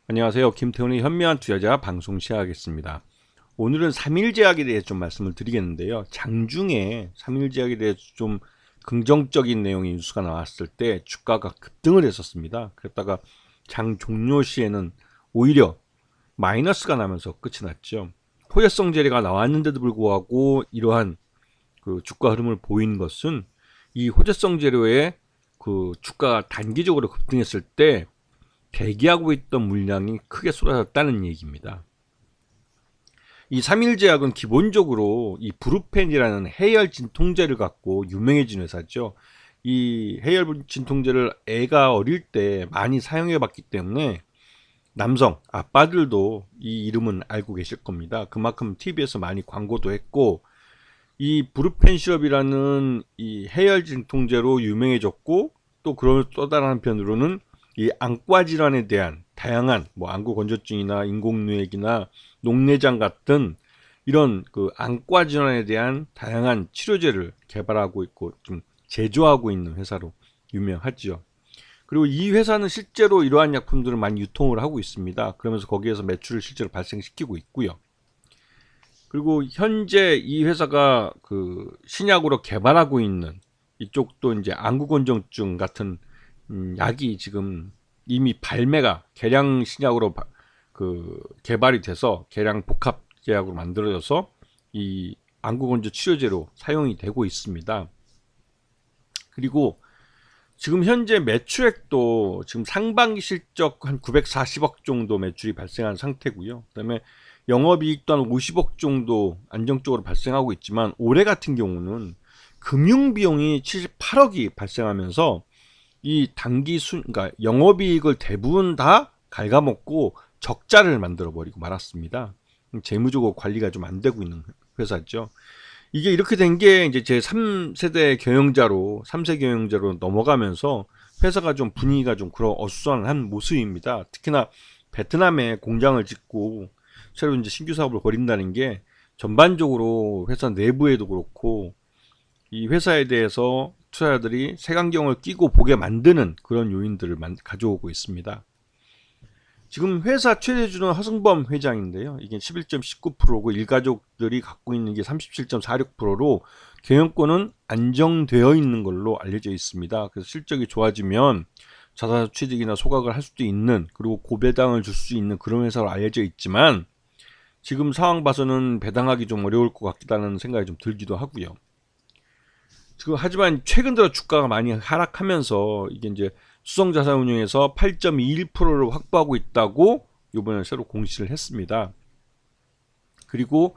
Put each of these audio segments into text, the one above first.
안녕하세요. 김태훈의 현명한 투자자 방송 시작하겠습니다. 오늘은 3일제약에 대해 좀 말씀을 드리겠는데요. 장중에 3일제약에 대해 좀 긍정적인 내용의 뉴스가 나왔을 때 주가가 급등을 했었습니다. 그랬다가 장 종료 시에는 오히려 마이너스가 나면서 끝이 났죠. 호재성 재료가 나왔는데도 불구하고 이러한 그 주가 흐름을 보인 것은 이 호재성 재료의 그 주가가 단기적으로 급등했을 때 대기하고 있던 물량이 크게 쏟아졌다는 얘기입니다. 이 삼일제약은 기본적으로 이 브루펜이라는 해열 진통제를 갖고 유명해진 회사죠. 이 해열 진통제를 애가 어릴 때 많이 사용해 봤기 때문에 남성 아빠들도 이 이름은 알고 계실 겁니다. 그만큼 TV에서 많이 광고도 했고, 이 브루펜 시럽이라는 이 해열 진통제로 유명해졌고, 또 다른 한편으로는 이 안과 질환에 대한 다양한 뭐 안구 건조증이나 인공누액이나 녹내장 같은 이런 그 안과 질환에 대한 다양한 치료제를 개발하고 있고 좀 제조하고 있는 회사로 유명하지요. 그리고 이 회사는 실제로 이러한 약품들을 많이 유통을 하고 있습니다. 그러면서 거기에서 매출을 실제로 발생시키고 있고요. 그리고 현재 이 회사가 그 신약으로 개발하고 있는 이쪽도 이제 안구 건조증 같은 약이 지금 이미 발매가 개량 신약으로 그 개발이 돼서 개량 복합 제약으로 만들어져서 이 안구 건조 치료제로 사용이 되고 있습니다. 그리고 지금 현재 매출액도 지금 상반기 실적 한 940억 정도 매출이 발생한 상태고요. 그다음에 영업이익도 한 50억 정도 안정적으로 발생하고 있지만 올해 같은 경우는 금융비용이 78억이 발생하면서 이 그러니까 영업이익을 대부분 다 갉아먹고 적자를 만들어 버리고 말았습니다. 재무적으로 관리가 좀 안 되고 있는 회사죠. 이게 이렇게 된 게 이제 제 3세 경영자로 넘어가면서 회사가 좀 분위기가 좀 그런 어수선한 모습입니다. 특히나 베트남에 공장을 짓고 새로 이제 신규 사업을 벌인다는 게 전반적으로 회사 내부에도 그렇고 이 회사에 대해서 투자자들이 색안경을 끼고 보게 만드는 그런 요인들을 가져오고 있습니다. 지금 회사 최대주는 허승범 회장인데요. 이게 11.19%고 일가족들이 갖고 있는 게 37.46%로 경영권은 안정되어 있는 걸로 알려져 있습니다. 그래서 실적이 좋아지면 자사 취득이나 소각을 할 수도 있는, 그리고 고배당을 줄 수 있는 그런 회사로 알려져 있지만 지금 상황 봐서는 배당하기 좀 어려울 것 같다는 생각이 좀 들기도 하고요. 지금 하지만 최근 들어 주가가 많이 하락하면서 이게 이제 수성자산운용에서 8.21%를 확보하고 있다고 이번에 새로 공시를 했습니다. 그리고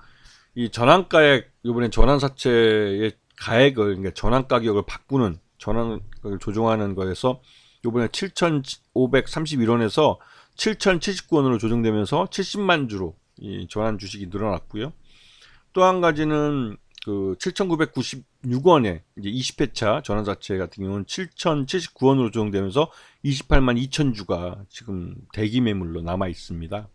이 전환가액, 이번에 전환사채의 가액을, 그러니까 전환 가격을 바꾸는, 전환을 조정하는 거에서 이번에 7,531원에서 7,079원으로 조정되면서 70만 주로 이 전환 주식이 늘어났고요. 또 한 가지는 그 7,996원에 이제 20회차 전환사채 같은 경우는 7,079원으로 조정되면서 28만 2천 주가 지금 대기 매물로 남아 있습니다.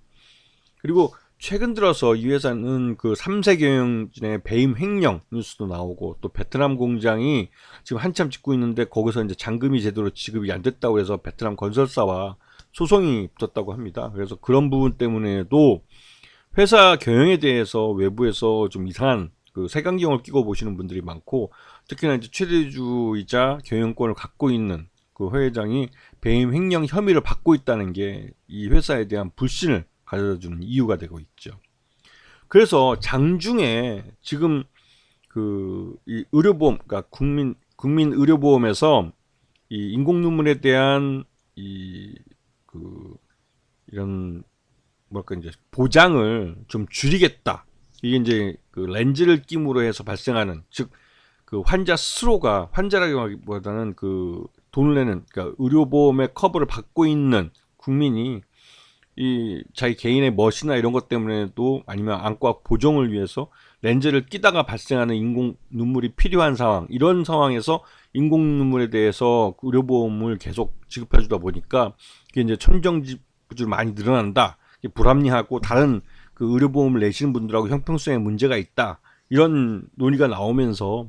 그리고 최근 들어서 이 회사는 그 3세 경영진의 배임 횡령 뉴스도 나오고, 또 베트남 공장이 지금 한참 짓고 있는데 거기서 이제 잔금이 제대로 지급이 안 됐다고 해서 베트남 건설사와 소송이 붙었다고 합니다. 그래서 그런 부분 때문에도 회사 경영에 대해서 외부에서 좀 이상한 그 색안경을 끼고 보시는 분들이 많고, 특히나 이제 최대주이자 경영권을 갖고 있는 그 회장이 배임 횡령 혐의를 받고 있다는 게 이 회사에 대한 불신을 가져다주는 이유가 되고 있죠. 그래서 장중에 지금 그 이 의료보험, 그러니까 국민 의료보험에서 이 인공 눈물에 대한 이 그 이런 뭐랄까 이제 보장을 좀 줄이겠다. 이게 이제 그 렌즈를 끼므로 해서 발생하는, 즉 그 환자 스스로가 환자라기보다는 그 돈을 내는, 그러니까 의료보험의 커버를 받고 있는 국민이 이 자기 개인의 멋이나 이런 것 때문에도, 아니면 안과 보정을 위해서 렌즈를 끼다가 발생하는 인공 눈물이 필요한 상황, 이런 상황에서 인공 눈물에 대해서 의료보험을 계속 지급해 주다 보니까 이게 이제 천정지부로 많이 늘어난다. 불합리하고 다른 그 의료보험을 내시는 분들하고 형평성에 문제가 있다, 이런 논의가 나오면서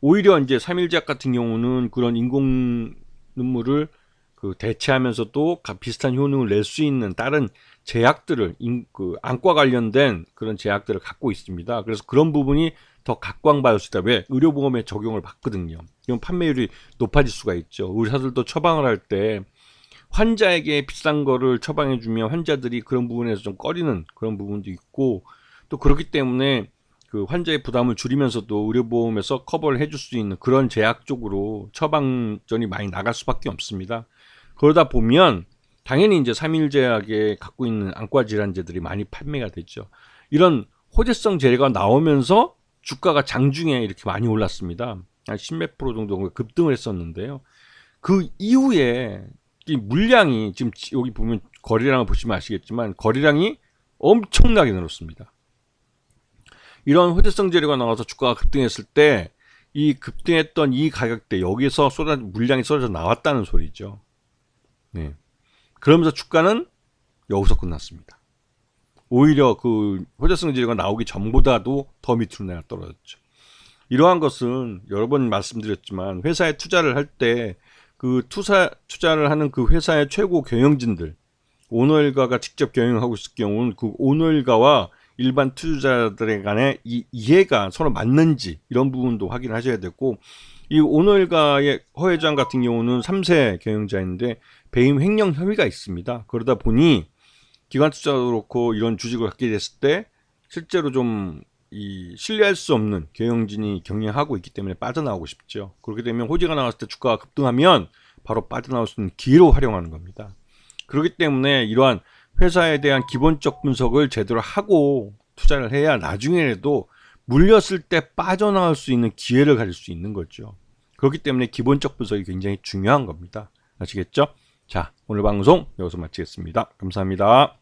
오히려 이제 삼일제약 같은 경우는 그런 인공 눈물을 그 대체하면서도 비슷한 효능을 낼 수 있는 다른 제약들을 그 안과 관련된 그런 제약들을 갖고 있습니다. 그래서 그런 부분이 더 각광받을 수 있다. 왜? 의료보험에 적용을 받거든요. 이건 판매율이 높아질 수가 있죠. 의사들도 처방을 할 때 환자에게 비싼 거를 처방해 주면 환자들이 그런 부분에서 좀 꺼리는 그런 부분도 있고, 또 그렇기 때문에 그 환자의 부담을 줄이면서도 의료보험에서 커버를 해줄 수 있는 그런 제약 쪽으로 처방전이 많이 나갈 수밖에 없습니다. 그러다 보면 당연히 이제 삼일제약에 갖고 있는 안과 질환제들이 많이 판매가 되죠. 이런 호재성 재료가 나오면서 주가가 장중에 이렇게 많이 올랐습니다. 한 10몇 프로 정도 급등을 했었는데요. 그 이후에 이 물량이 지금 여기 보면 거래량을 보시면 아시겠지만 거래량이 엄청나게 늘었습니다. 이런 호재성 재료가 나와서 주가가 급등했을 때 이 급등했던 이 가격대 여기서 물량이 쏟아져 나왔다는 소리죠. 네. 그러면서 주가는 여기서 끝났습니다. 오히려 그 호재성 재료가 나오기 전보다도 더 밑으로 내가 떨어졌죠. 이러한 것은 여러 번 말씀드렸지만 회사에 투자를 할 때 그 투자를 하는 그 회사의 최고 경영진들, 오너일가가 직접 경영하고 있을 경우는 그 오너일가와 일반 투자자들의 간의 이 이해가 서로 맞는지 이런 부분도 확인하셔야 되고, 이 오너일가의 허 회장 같은 경우는 3세 경영자인데 배임 횡령 혐의가 있습니다. 그러다 보니 기관 투자도 그렇고 이런 주식을 갖게 됐을 때 실제로 좀 신뢰할 수 없는 경영진이 경영하고 있기 때문에 빠져나오고 싶죠. 그렇게 되면 호재가 나왔을 때 주가가 급등하면 바로 빠져나올 수 있는 기회로 활용하는 겁니다. 그렇기 때문에 이러한 회사에 대한 기본적 분석을 제대로 하고 투자를 해야 나중에라도 물렸을 때 빠져나올 수 있는 기회를 가질 수 있는 거죠. 그렇기 때문에 기본적 분석이 굉장히 중요한 겁니다. 아시겠죠? 자, 오늘 방송 여기서 마치겠습니다. 감사합니다.